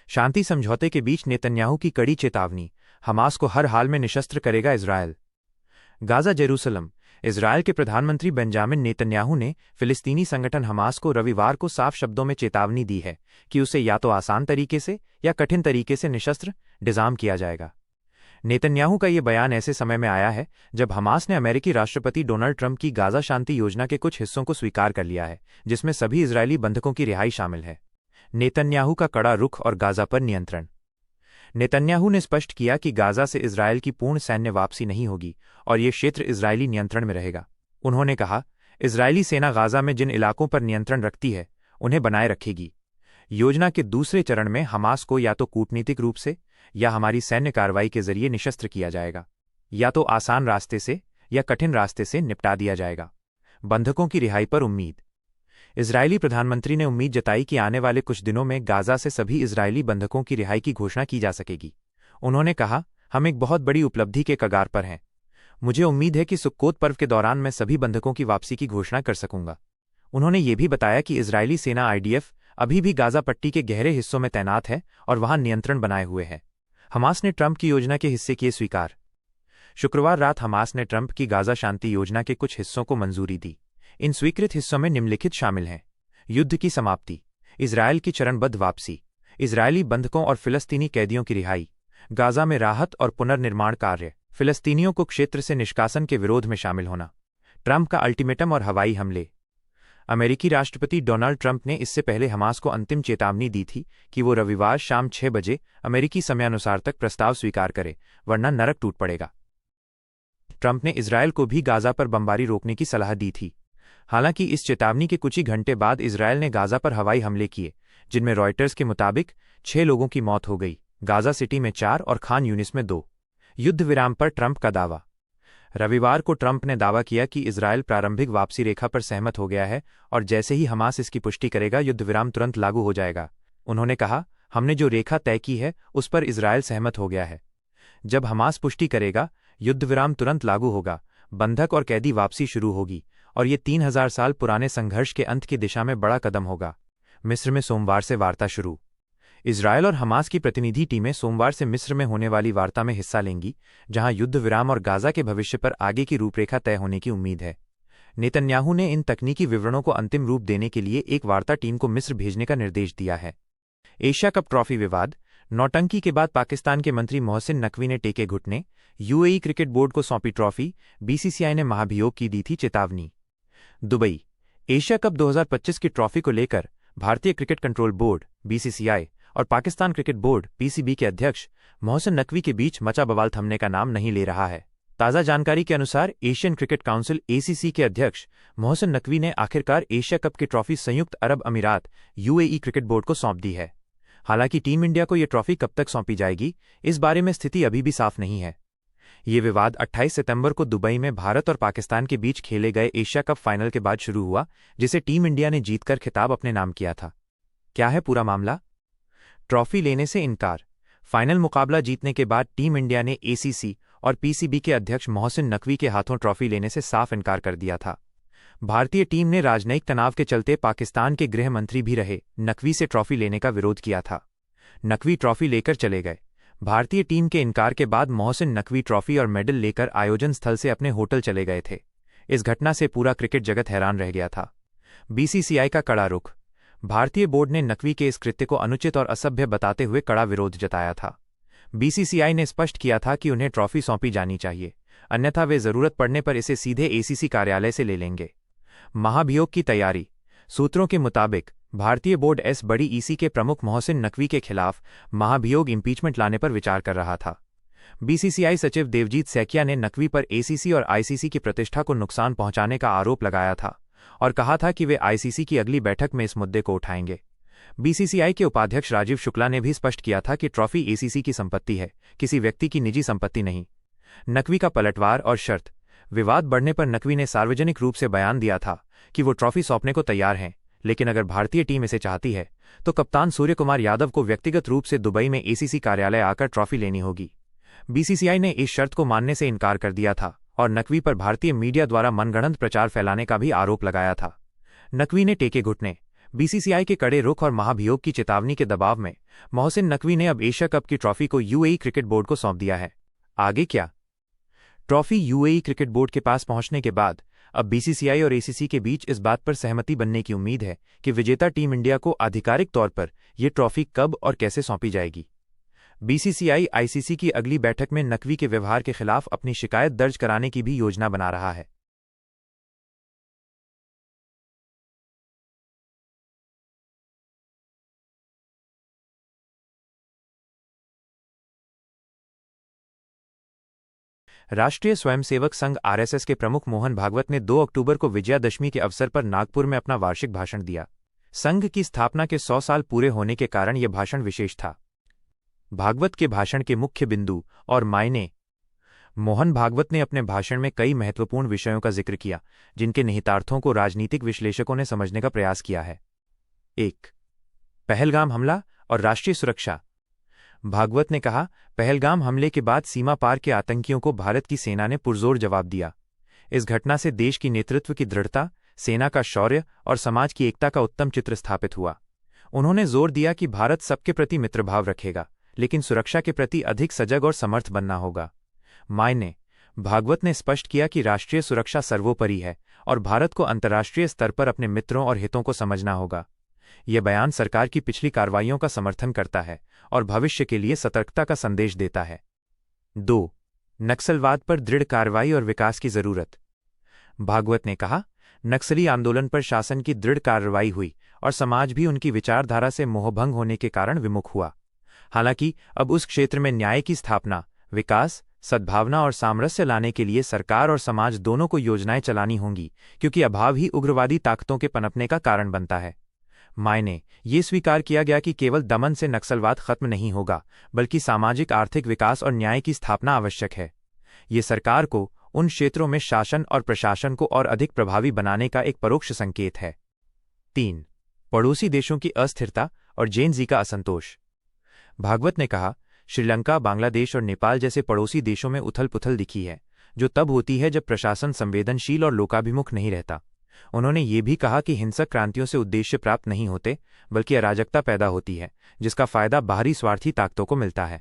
शांति समझौते के बीच नेतन्याहू की कड़ी चेतावनी, हमास को हर हाल में निशस्त्र करेगा इजरायल। Gaza Jerusalem. इजरायल के प्रधानमंत्री बेंजामिन नेतन्याहू ने फिलिस्तीनी संगठन हमास को रविवार को साफ शब्दों में चेतावनी दी है कि उसे या तो आसान तरीके से या कठिन तरीके से निशस्त्र डिजाम किया जाएगा। नेतन्याहू का ये बयान ऐसे समय में आया है जब हमास ने अमेरिकी राष्ट्रपति डोनाल्ड ट्रंप की गाजा शांति योजना के कुछ हिस्सों को स्वीकार कर लिया है, जिसमें सभी इजरायली बंधकों की रिहाई शामिल है। नेतन्याहू का कड़ा रुख और गाजा पर नियंत्रण। नेतन्याहू ने स्पष्ट किया कि गाजा से इजरायल की पूर्ण सैन्य वापसी नहीं होगी और ये क्षेत्र इजरायली नियंत्रण में रहेगा। उन्होंने कहा, इजरायली सेना गाजा में जिन इलाकों पर नियंत्रण रखती है उन्हें बनाए रखेगी। योजना के दूसरे चरण में हमास को या तो कूटनीतिक रूप से या हमारी सैन्य कार्रवाई के जरिए निशस्त्र किया जाएगा, या तो आसान रास्ते से या कठिन रास्ते से निपटा दिया जाएगा। बंधकों की रिहाई पर उम्मीद। इजरायली प्रधानमंत्री ने उम्मीद जताई कि आने वाले कुछ दिनों में गाजा से सभी इजरायली बंधकों की रिहाई की घोषणा की जा सकेगी। उन्होंने कहा, हम एक बहुत बड़ी उपलब्धि के कगार पर हैं। मुझे उम्मीद है कि सुक्कोत पर्व के दौरान मैं सभी बंधकों की वापसी की घोषणा कर सकूंगा। उन्होंने ये भी बताया कि इजरायली सेना आईडीएफ अभी भी गाजा पट्टी के गहरे हिस्सों में तैनात है और वहां नियंत्रण बनाए हुए है। हमास ने ट्रंप की योजना के हिस्से किए स्वीकार। शुक्रवार रात हमास ने ट्रंप की गाजा शांति योजना के कुछ हिस्सों को मंजूरी दी। इन स्वीकृत हिस्सों में निम्नलिखित शामिल हैं: युद्ध की समाप्ति, इजरायल की चरणबद्ध वापसी, इजरायली बंधकों और फिलिस्तीनी कैदियों की रिहाई, गाजा में राहत और पुनर्निर्माण कार्य, फिलिस्तीनियों को क्षेत्र से निष्कासन के विरोध में शामिल होना, ट्रंप का अल्टीमेटम और हवाई हमले। अमेरिकी राष्ट्रपति डोनाल्ड ट्रंप ने इससे पहले हमास को अंतिम चेतावनी दी थी कि वो रविवार शाम 6 बजे अमेरिकी समयानुसार तक प्रस्ताव स्वीकार करे, वरना नरक टूट पड़ेगा। ट्रंप ने इजरायल को भी गाजा पर बमबारी रोकने की सलाह दी थी। हालांकि इस चेतावनी के कुछ ही घंटे बाद इजरायल ने गाजा पर हवाई हमले किए, जिनमें रॉयटर्स के मुताबिक 6 लोगों की मौत हो गई, गाजा सिटी में 4 और खान यूनिस में 2। युद्ध विराम पर ट्रंप का दावा। रविवार को ट्रंप ने दावा किया कि इजरायल प्रारंभिक वापसी रेखा पर सहमत हो गया है और जैसे ही हमास इसकी पुष्टि करेगा युद्ध विराम तुरंत लागू हो जाएगा। उन्होंने कहा, हमने जो रेखा तय की है उस पर इजरायल सहमत हो गया है। जब हमास पुष्टि करेगा युद्ध विराम तुरंत लागू होगा, बंधक और कैदी वापसी शुरू होगी और ये 3000 साल पुराने संघर्ष के अंत की दिशा में बड़ा कदम होगा। मिस्र में सोमवार से वार्ता शुरू। इजरायल और हमास की प्रतिनिधि टीमें सोमवार से मिस्र में होने वाली वार्ता में हिस्सा लेंगी, जहां युद्ध विराम और गाजा के भविष्य पर आगे की रूपरेखा तय होने की उम्मीद है। नेतन्याहू ने इन तकनीकी विवरणों को अंतिम रूप देने के लिए एक वार्ता टीम को मिस्र भेजने का निर्देश दिया है। एशिया कप ट्रॉफी विवाद। नौटंकी के बाद पाकिस्तान के मंत्री मोहसिन नकवी ने टेके घुटने, यूएई क्रिकेट बोर्ड को सौंपी ट्रॉफी, बीसीसीआई ने महाभियोग की दी थी चेतावनी। दुबई। एशिया कप 2025 की ट्रॉफी को लेकर भारतीय क्रिकेट कंट्रोल बोर्ड बीसीसीआई और पाकिस्तान क्रिकेट बोर्ड पीसीबी के अध्यक्ष मोहसिन नकवी के बीच मचा बवाल थमने का नाम नहीं ले रहा है। ताज़ा जानकारी के अनुसार एशियन क्रिकेट काउंसिल एसीसी के अध्यक्ष मोहसिन नकवी ने आखिरकार एशिया कप की ट्रॉफी संयुक्त अरब अमीरात यूएई क्रिकेट बोर्ड को सौंप दी है। हालांकि टीम इंडिया को यह ट्रॉफी कब तक सौंपी जाएगी, इस बारे में स्थिति अभी भी साफ नहीं है। ये विवाद 28 सितंबर को दुबई में भारत और पाकिस्तान के बीच खेले गए एशिया कप फाइनल के बाद शुरू हुआ, जिसे टीम इंडिया ने जीतकर खिताब अपने नाम किया था। क्या है पूरा मामला? ट्रॉफी लेने से इनकार। फाइनल मुकाबला जीतने के बाद टीम इंडिया ने एसीसी और पीसीबी के अध्यक्ष मोहसिन नकवी के हाथों ट्रॉफी लेने से साफ इनकार कर दिया था। भारतीय टीम ने राजनयिक तनाव के चलते पाकिस्तान के गृह मंत्री भी रहे नकवी से ट्रॉफी लेने का विरोध किया था। नकवी ट्रॉफी लेकर चले गए। भारतीय टीम के इनकार के बाद मोहसिन नकवी ट्रॉफी और मेडल लेकर आयोजन स्थल से अपने होटल चले गए थे। इस घटना से पूरा क्रिकेट जगत हैरान रह गया था। बीसीसीआई का कड़ा रुख। भारतीय बोर्ड ने नकवी के इस कृत्य को अनुचित और असभ्य बताते हुए कड़ा विरोध जताया था। बीसीसीआई ने स्पष्ट किया था कि उन्हें ट्रॉफी सौंपी जानी चाहिए, अन्यथा वे जरूरत पड़ने पर इसे सीधे एसीसी कार्यालय से ले लेंगे। महाभियोग की तैयारी। सूत्रों के मुताबिक भारतीय बोर्ड बड़ी ईसी के प्रमुख मोहसिन नकवी के खिलाफ महाभियोग इम्पीचमेंट लाने पर विचार कर रहा था। बीसीसीआई सचिव देवजीत सैकिया ने नकवी पर एसीसी और आईसीसी की प्रतिष्ठा को नुकसान पहुंचाने का आरोप लगाया था और कहा था कि वे आईसीसी की अगली बैठक में इस मुद्दे को उठाएंगे। बीसीसीआई के उपाध्यक्ष राजीव शुक्ला ने भी स्पष्ट किया था कि ट्रॉफी एसीसी की संपत्ति है, किसी व्यक्ति की निजी संपत्ति नहीं। नकवी का पलटवार और शर्त। विवाद बढ़ने पर नकवी ने सार्वजनिक रूप से बयान दिया था कि वो ट्रॉफी सौंपने को तैयार हैं, लेकिन अगर भारतीय टीम इसे चाहती है तो कप्तान सूर्यकुमार यादव को व्यक्तिगत रूप से दुबई में एसीसी कार्यालय आकर ट्रॉफी लेनी होगी। बीसीसीआई ने इस शर्त को मानने से इनकार कर दिया था और नकवी पर भारतीय मीडिया द्वारा मनगढ़ंत प्रचार फैलाने का भी आरोप लगाया था। नकवी ने टेके घुटने। बीसीसीआई के कड़े रुख और महाभियोग की चेतावनी के दबाव में मोहसिन नकवी ने अब एशिया कप की ट्रॉफी को यूएई क्रिकेट बोर्ड को सौंप दिया है। आगे क्या? ट्रॉफी यूएई क्रिकेट बोर्ड के पास पहुंचने के बाद अब बीसीसीआई और एसीसी के बीच इस बात पर सहमति बनने की उम्मीद है कि विजेता टीम इंडिया को आधिकारिक तौर पर यह ट्रॉफी कब और कैसे सौंपी जाएगी। बीसीसीआई आईसीसी की अगली बैठक में नकवी के व्यवहार के खिलाफ अपनी शिकायत दर्ज कराने की भी योजना बना रहा है। राष्ट्रीय स्वयंसेवक संघ आरएसएस के प्रमुख मोहन भागवत ने 2 अक्टूबर को विजयादशमी के अवसर पर नागपुर में अपना वार्षिक भाषण दिया। संघ की स्थापना के 100 साल पूरे होने के कारण यह भाषण विशेष था। भागवत के भाषण के मुख्य बिंदु और मायने। मोहन भागवत ने अपने भाषण में कई महत्वपूर्ण विषयों का जिक्र किया, जिनके निहितार्थों को राजनीतिक विश्लेषकों ने समझने का प्रयास किया है। 1. पहलगाम हमला और राष्ट्रीय सुरक्षा। भागवत ने कहा, पहलगाम हमले के बाद सीमा पार के आतंकियों को भारत की सेना ने पुरजोर जवाब दिया। इस घटना से देश की नेतृत्व की दृढ़ता, सेना का शौर्य और समाज की एकता का उत्तम चित्र स्थापित हुआ। उन्होंने जोर दिया कि भारत सबके प्रति मित्रभाव रखेगा, लेकिन सुरक्षा के प्रति अधिक सजग और समर्थ बनना होगा। मायने। भागवत ने स्पष्ट किया कि राष्ट्रीय सुरक्षा सर्वोपरि है और भारत को अंतर्राष्ट्रीय स्तर पर अपने मित्रों और हितों को समझना होगा। यह बयान सरकार की पिछली कार्रवाइयों का समर्थन करता है और भविष्य के लिए सतर्कता का संदेश देता है। 2. नक्सलवाद पर दृढ़ कार्रवाई और विकास की जरूरत। भागवत ने कहा, नक्सली आंदोलन पर शासन की दृढ़ कार्रवाई हुई और समाज भी उनकी विचारधारा से मोहभंग होने के कारण विमुख हुआ। हालांकि अब उस क्षेत्र में न्याय की स्थापना, विकास, सद्भावना और सामरस्य लाने के लिए सरकार और समाज दोनों को योजनाएं चलानी होंगी, क्योंकि अभाव ही उग्रवादी ताकतों के पनपने का कारण बनता है। मायने। ये स्वीकार किया गया कि केवल दमन से नक्सलवाद खत्म नहीं होगा, बल्कि सामाजिक आर्थिक विकास और न्याय की स्थापना आवश्यक है। ये सरकार को उन क्षेत्रों में शासन और प्रशासन को और अधिक प्रभावी बनाने का एक परोक्ष संकेत है। 3. पड़ोसी देशों की अस्थिरता और जेन जी का असंतोष। भागवत ने कहा, श्रीलंका, बांग्लादेश और नेपाल जैसे पड़ोसी देशों में उथल पुथल दिखी है, जो तब होती है जब प्रशासन संवेदनशील और लोकाभिमुख नहीं रहता। उन्होंने ये भी कहा कि हिंसक क्रांतियों से उद्देश्य प्राप्त नहीं होते, बल्कि अराजकता पैदा होती है, जिसका फायदा बाहरी स्वार्थी ताकतों को मिलता है।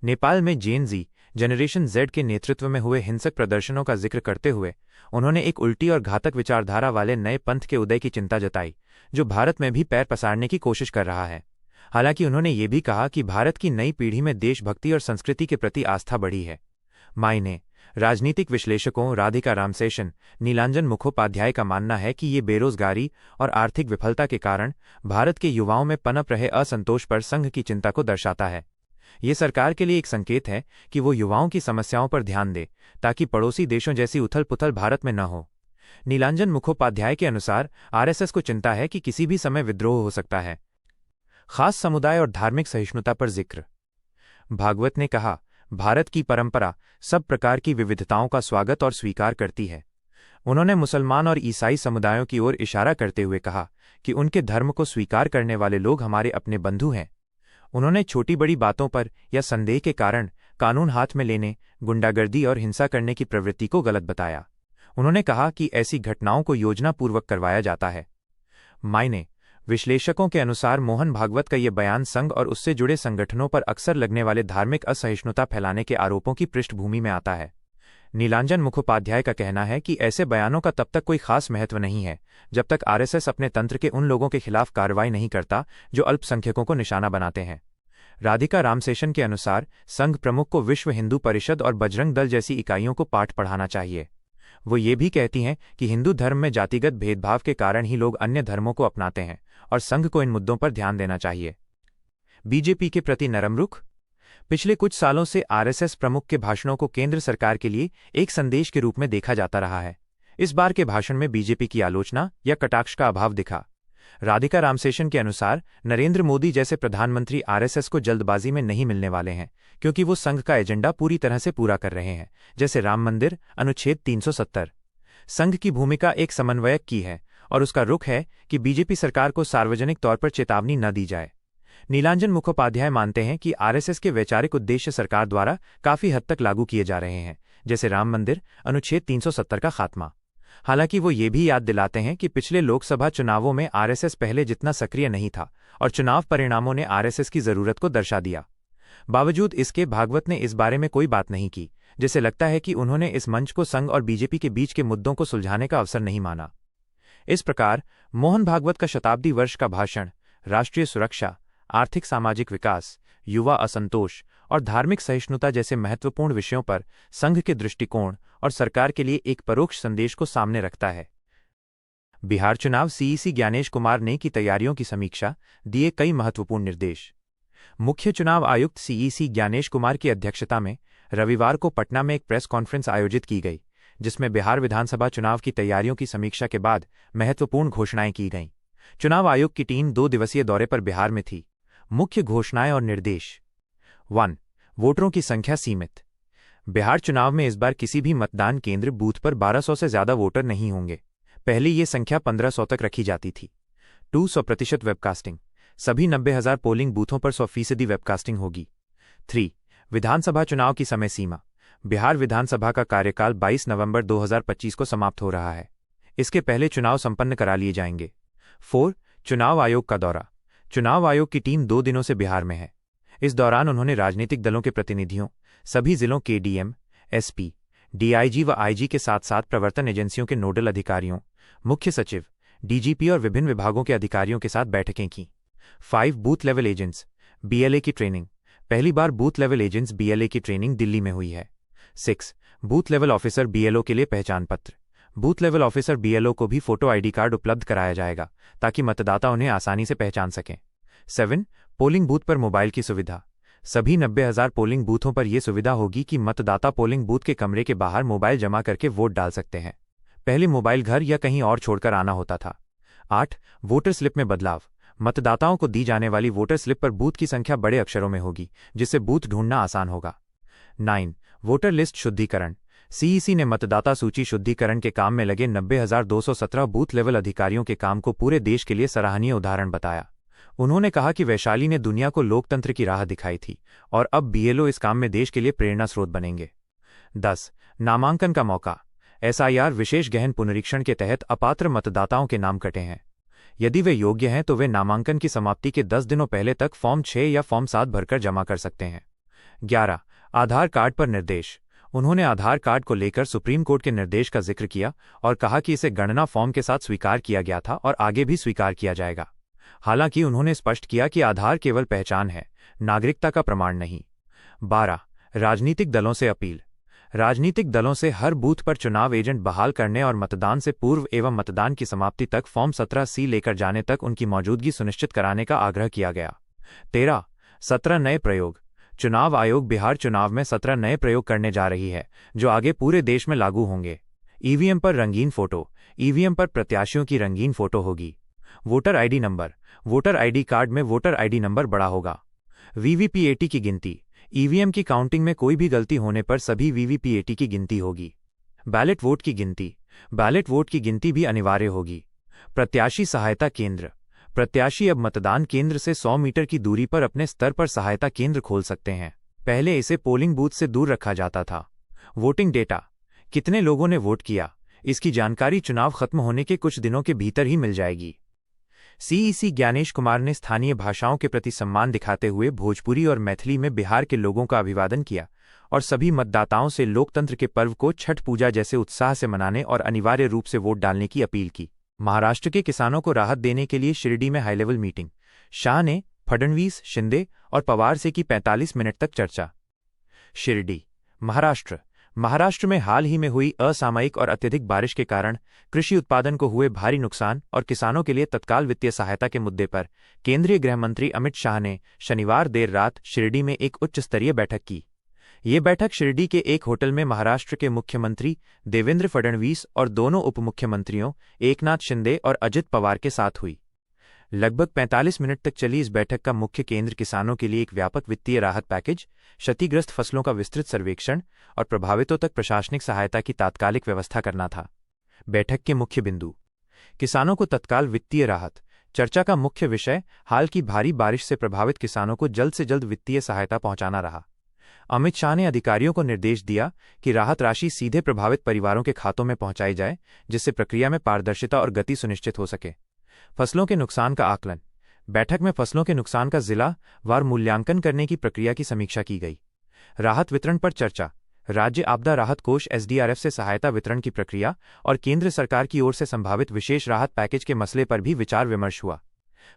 नेपाल में जेन जी जनरेशन जेड के नेतृत्व में हुए हिंसक प्रदर्शनों का जिक्र करते हुए उन्होंने एक उल्टी और घातक विचारधारा वाले नए पंथ के उदय की चिंता जताई, जो भारत में भी पैर पसारने की कोशिश कर रहा है। हालांकि उन्होंने ये भी कहा कि भारत की नई पीढ़ी में देशभक्ति और संस्कृति के प्रति आस्था बढ़ी है। मायने। राजनीतिक विश्लेषकों राधिका रामसेशन, नीलांजन मुखोपाध्याय का मानना है कि ये बेरोजगारी और आर्थिक विफलता के कारण भारत के युवाओं में पनप रहे असंतोष पर संघ की चिंता को दर्शाता है। ये सरकार के लिए एक संकेत है कि वो युवाओं की समस्याओं पर ध्यान दे, ताकि पड़ोसी देशों जैसी उथल पुथल भारत में न हो। नीलांजन मुखोपाध्याय के अनुसार आरएसएस को चिंता है कि किसी भी समय विद्रोह हो सकता है। खास समुदाय और धार्मिक सहिष्णुता पर जिक्र। भागवत ने कहा, भारत की परंपरा सब प्रकार की विविधताओं का स्वागत और स्वीकार करती है। उन्होंने मुसलमान और ईसाई समुदायों की ओर इशारा करते हुए कहा कि उनके धर्म को स्वीकार करने वाले लोग हमारे अपने बंधु हैं। उन्होंने छोटी बड़ी बातों पर या संदेह के कारण कानून हाथ में लेने, गुंडागर्दी और हिंसा करने की प्रवृत्ति को गलत बताया। उन्होंने कहा कि ऐसी घटनाओं को योजनापूर्वक करवाया जाता है। मायने। विश्लेषकों के अनुसार मोहन भागवत का ये बयान संघ और उससे जुड़े संगठनों पर अक्सर लगने वाले धार्मिक असहिष्णुता फैलाने के आरोपों की पृष्ठभूमि में आता है। नीलांजन मुखोपाध्याय का कहना है कि ऐसे बयानों का तब तक कोई खास महत्व नहीं है जब तक आरएसएस अपने तंत्र के उन लोगों के खिलाफ कार्रवाई नहीं करता जो अल्पसंख्यकों को निशाना बनाते हैं। राधिका रामसेशन के अनुसार संघ प्रमुख को विश्व हिंदू परिषद और बजरंग दल जैसी इकाइयों को पाठ पढ़ाना चाहिए। वो ये भी कहती हैं कि हिंदू धर्म में जातिगत भेदभाव के कारण ही लोग अन्य धर्मों को अपनाते हैं और संघ को इन मुद्दों पर ध्यान देना चाहिए। बीजेपी के प्रति नरम रुख। पिछले कुछ सालों से आरएसएस प्रमुख के भाषणों को केंद्र सरकार के लिए एक संदेश के रूप में देखा जाता रहा है। इस बार के भाषण में बीजेपी की आलोचना या कटाक्ष का अभाव दिखा। राधिका रामसेशन के अनुसार नरेंद्र मोदी जैसे प्रधानमंत्री आरएसएस को जल्दबाजी में नहीं मिलने वाले हैं, क्योंकि वो संघ का एजेंडा पूरी तरह से पूरा कर रहे हैं, जैसे राम मंदिर, अनुच्छेद 370। संघ की भूमिका एक समन्वयक की है और उसका रुख है कि बीजेपी सरकार को सार्वजनिक तौर पर चेतावनी न दी जाए। नीलांजन मुखोपाध्याय मानते हैं कि आरएसएस के वैचारिक उद्देश्य सरकार द्वारा काफी हद तक लागू किए जा रहे हैं, जैसे राम मंदिर, अनुच्छेद 370 का खात्मा। हालांकि वो ये भी याद दिलाते हैं कि पिछले लोकसभा चुनावों में आरएसएस पहले जितना सक्रिय नहीं था और चुनाव परिणामों ने आरएसएस की जरूरत को दर्शा दिया। बावजूद इसके भागवत ने इस बारे में कोई बात नहीं की, जिसे लगता है कि उन्होंने इस मंच को संघ और बीजेपी के बीच के मुद्दों को सुलझाने का अवसर नहीं माना। इस प्रकार मोहन भागवत का शताब्दी वर्ष का भाषण राष्ट्रीय सुरक्षा, आर्थिक सामाजिक विकास, युवा असंतोष और धार्मिक सहिष्णुता जैसे महत्वपूर्ण विषयों पर संघ के दृष्टिकोण और सरकार के लिए एक परोक्ष संदेश को सामने रखता है। बिहार चुनाव सीईसी ज्ञानेश कुमार ने की तैयारियों की समीक्षा, दिए कई महत्वपूर्ण निर्देश। मुख्य चुनाव आयुक्त सीईसी ज्ञानेश कुमार की अध्यक्षता में रविवार को पटना में एक प्रेस कॉन्फ्रेंस आयोजित की गई, जिसमें बिहार विधानसभा चुनाव की तैयारियों की समीक्षा के बाद महत्वपूर्ण घोषणाएं की गईं। चुनाव आयोग की टीम 2 दिवसीय दौरे पर बिहार में थी। मुख्य घोषणाएं और निर्देश। 1. वोटरों की संख्या सीमित। बिहार चुनाव में इस बार किसी भी मतदान केंद्र बूथ पर 1200 से ज्यादा वोटर नहीं होंगे। पहले ये संख्या 1500 तक रखी जाती थी। 2. 100% वेबकास्टिंग। सभी 90,000 पोलिंग बूथों पर 100% वेबकास्टिंग होगी। 3. विधानसभा चुनाव की समय सीमा। बिहार विधानसभा का कार्यकाल 22 नवंबर 2025 को समाप्त हो रहा है। इसके पहले चुनाव संपन्न करा लिए जाएंगे। 4. चुनाव आयोग का दौरा। चुनाव आयोग की टीम 2 दिनों से बिहार में है। इस दौरान उन्होंने राजनीतिक दलों के प्रतिनिधियों, सभी जिलों के डीएम, एसपी, डीआईजी व आईजी के साथ साथ प्रवर्तन एजेंसियों के नोडल अधिकारियों, मुख्य सचिव, डीजीपी और विभिन्न विभागों के अधिकारियों के साथ बैठकें की। 5. बूथ लेवल एजेंट्स बीएलए की ट्रेनिंग। पहली बार बूथ लेवल एजेंट्स बीएलए की ट्रेनिंग दिल्ली में हुई है। 6. बूथ लेवल ऑफिसर बीएलओ के लिए पहचान पत्र। बूथ लेवल ऑफिसर बीएलओ को भी फोटो आईडी कार्ड उपलब्ध कराया जाएगा ताकि मतदाता उन्हें आसानी से पहचान सकें। 7. पोलिंग बूथ पर मोबाइल की सुविधा। सभी 90,000 पोलिंग बूथों पर यह सुविधा होगी कि मतदाता पोलिंग बूथ के कमरे के बाहर मोबाइल जमा करके वोट डाल सकते हैं। पहले मोबाइल घर या कहीं और छोड़कर आना होता था। 8. वोटर स्लिप में बदलाव। मतदाताओं को दी जाने वाली वोटर स्लिप पर बूथ की संख्या बड़े अक्षरों में होगी, जिससे बूथ ढूंढना आसान होगा। 9. वोटर लिस्ट शुद्धिकरण। सीईसी ने मतदाता सूची शुद्धिकरण के काम में लगे 90,217 बूथ लेवल अधिकारियों के काम को पूरे देश के लिए सराहनीय उदाहरण बताया। उन्होंने कहा कि वैशाली ने दुनिया को लोकतंत्र की राह दिखाई थी और अब बीएलओ इस काम में देश के लिए प्रेरणा स्रोत बनेंगे। 10. नामांकन का मौका। एसआईआर विशेष गहन पुनरीक्षण के तहत अपात्र मतदाताओं के नाम कटे हैं। यदि वे योग्य हैं तो वे नामांकन की समाप्ति के 10 दिनों पहले तक फॉर्म 6 या फॉर्म 7 भरकर जमा कर सकते हैं। 11. आधार कार्ड पर निर्देश। उन्होंने आधार कार्ड को लेकर सुप्रीम कोर्ट के निर्देश का जिक्र किया और कहा कि इसे गणना फॉर्म के साथ स्वीकार किया गया था और आगे भी स्वीकार किया जाएगा। हालांकि उन्होंने स्पष्ट किया कि आधार केवल पहचान है, नागरिकता का प्रमाण नहीं। 12. राजनीतिक दलों से अपील। राजनीतिक दलों से हर बूथ पर चुनाव एजेंट बहाल करने और मतदान से पूर्व एवं मतदान की समाप्ति तक फॉर्म 17C लेकर जाने तक उनकी मौजूदगी सुनिश्चित कराने का आग्रह किया गया। 13. 17 नए प्रयोग। चुनाव आयोग बिहार चुनाव में 17 नए प्रयोग करने जा रही है, जो आगे पूरे देश में लागू होंगे। ईवीएम पर रंगीन फोटो। ईवीएम पर प्रत्याशियों की रंगीन फोटो होगी। Voter ID number. Voter ID card में वोटर आईडी नंबर बड़ा होगा। वीवीपीएटी की गिनती। ईवीएम की काउंटिंग में कोई भी गलती होने पर सभी वीवीपीएटी की गिनती होगी। बैलेट वोट की गिनती। बैलेट वोट की गिनती भी अनिवार्य होगी। प्रत्याशी सहायता केंद्र। प्रत्याशी अब मतदान केंद्र से 100 मीटर की दूरी पर अपने स्तर पर सहायता केंद्र खोल सकते हैं। पहले इसे पोलिंग बूथ से दूर रखा जाता था। Voting data. कितने लोगों ने वोट किया, इसकी जानकारी चुनाव खत्म होने के कुछ दिनों के भीतर ही मिल जाएगी। सीईसी ज्ञानेश कुमार ने स्थानीय भाषाओं के प्रति सम्मान दिखाते हुए भोजपुरी और मैथिली में बिहार के लोगों का अभिवादन किया और सभी मतदाताओं से लोकतंत्र के पर्व को छठ पूजा जैसे उत्साह से मनाने और अनिवार्य रूप से वोट डालने की अपील की। महाराष्ट्र के किसानों को राहत देने के लिए शिरडी में हाई लेवल मीटिंग। शाह ने फडणवीस, शिंदे और पवार से की 45 मिनट तक चर्चा। शिरडी, महाराष्ट्र। महाराष्ट्र में हाल ही में हुई असामयिक और अत्यधिक बारिश के कारण कृषि उत्पादन को हुए भारी नुकसान और किसानों के लिए तत्काल वित्तीय सहायता के मुद्दे पर केंद्रीय गृह मंत्री अमित शाह ने शनिवार देर रात शिरडी में एक उच्च स्तरीय बैठक की। ये बैठक शिरडी के एक होटल में महाराष्ट्र के मुख्यमंत्री देवेंद्र फडणवीस और दोनों उप मुख्यमंत्रियों एकनाथ शिंदे और अजित पवार के साथ हुई। लगभग 45 मिनट तक चली इस बैठक का मुख्य केंद्र किसानों के लिए एक व्यापक वित्तीय राहत पैकेज, क्षतिग्रस्त फसलों का विस्तृत सर्वेक्षण और प्रभावितों तक प्रशासनिक सहायता की तात्कालिक व्यवस्था करना था। बैठक के मुख्य बिंदु। किसानों को तत्काल वित्तीय राहत। चर्चा का मुख्य विषय हाल की भारी बारिश से प्रभावित किसानों को जल्द से जल्द वित्तीय सहायता पहुंचाना रहा। अमित शाह ने अधिकारियों को निर्देश दिया कि राहत राशि सीधे प्रभावित परिवारों के खातों में पहुंचाई जाए, जिससे प्रक्रिया में पारदर्शिता और गति सुनिश्चित हो सके। फसलों के नुकसान का आकलन। बैठक में फसलों के नुकसान का जिला वार मूल्यांकन करने की प्रक्रिया की समीक्षा की गई। राहत वितरण पर चर्चा। राज्य आपदा राहत कोष एसडीआरएफ से सहायता वितरण की प्रक्रिया और केंद्र सरकार की ओर से संभावित विशेष राहत पैकेज के मसले पर भी विचार विमर्श हुआ।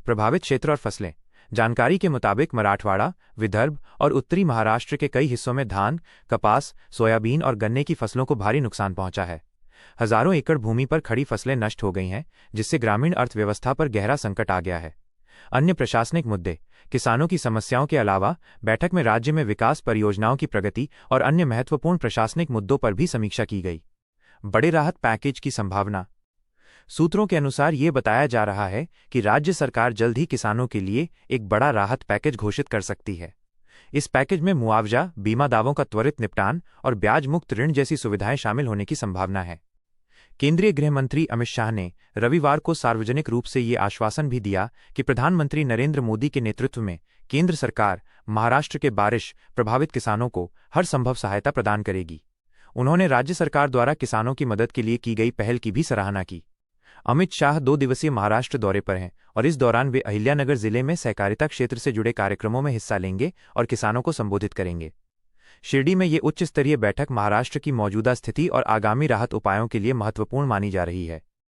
प्रभावित क्षेत्र और फसलें। जानकारी के मुताबिक मराठवाड़ा, विदर्भ और उत्तरी महाराष्ट्र के कई हिस्सों में धान, कपास, सोयाबीन और गन्ने की फसलों को भारी नुकसान पहुंचा है। हजारों एकड़ भूमि पर खड़ी फसलें नष्ट हो गई हैं, जिससे ग्रामीण अर्थव्यवस्था पर गहरा संकट आ गया है। अन्य प्रशासनिक मुद्दे। किसानों की समस्याओं के अलावा बैठक में राज्य में विकास परियोजनाओं की प्रगति और अन्य महत्वपूर्ण प्रशासनिक मुद्दों पर भी समीक्षा की गई। बड़े राहत पैकेज की संभावना। सूत्रों के अनुसार ये बताया जा रहा है कि राज्य सरकार जल्द ही किसानों के लिए एक बड़ा राहत पैकेज घोषित कर सकती है। इस पैकेज में मुआवजा, बीमा दावों का त्वरित निपटान और ब्याज मुक्त ऋण जैसी सुविधाएं शामिल होने की संभावना है। केंद्रीय गृह मंत्री अमित शाह ने रविवार को सार्वजनिक रूप से ये आश्वासन भी दिया कि प्रधानमंत्री नरेंद्र मोदी के नेतृत्व में केंद्र सरकार महाराष्ट्र के बारिश प्रभावित किसानों को हर संभव सहायता प्रदान करेगी। उन्होंने राज्य सरकार द्वारा किसानों की मदद के लिए की गई पहल की भी सराहना की। अमित शाह 2 दिवसीय महाराष्ट्र दौरे पर हैं और इस दौरान वे अहिल्यानगर जिले में सहकारिता क्षेत्र से जुड़े कार्यक्रमों में हिस्सा लेंगे और किसानों को संबोधित करेंगे। शिरडी में ये उच्च स्तरीय बैठक महाराष्ट्र की मौजूदा स्थिति और आगामी राहत उपायों के लिए महत्वपूर्ण मानी जा रही है।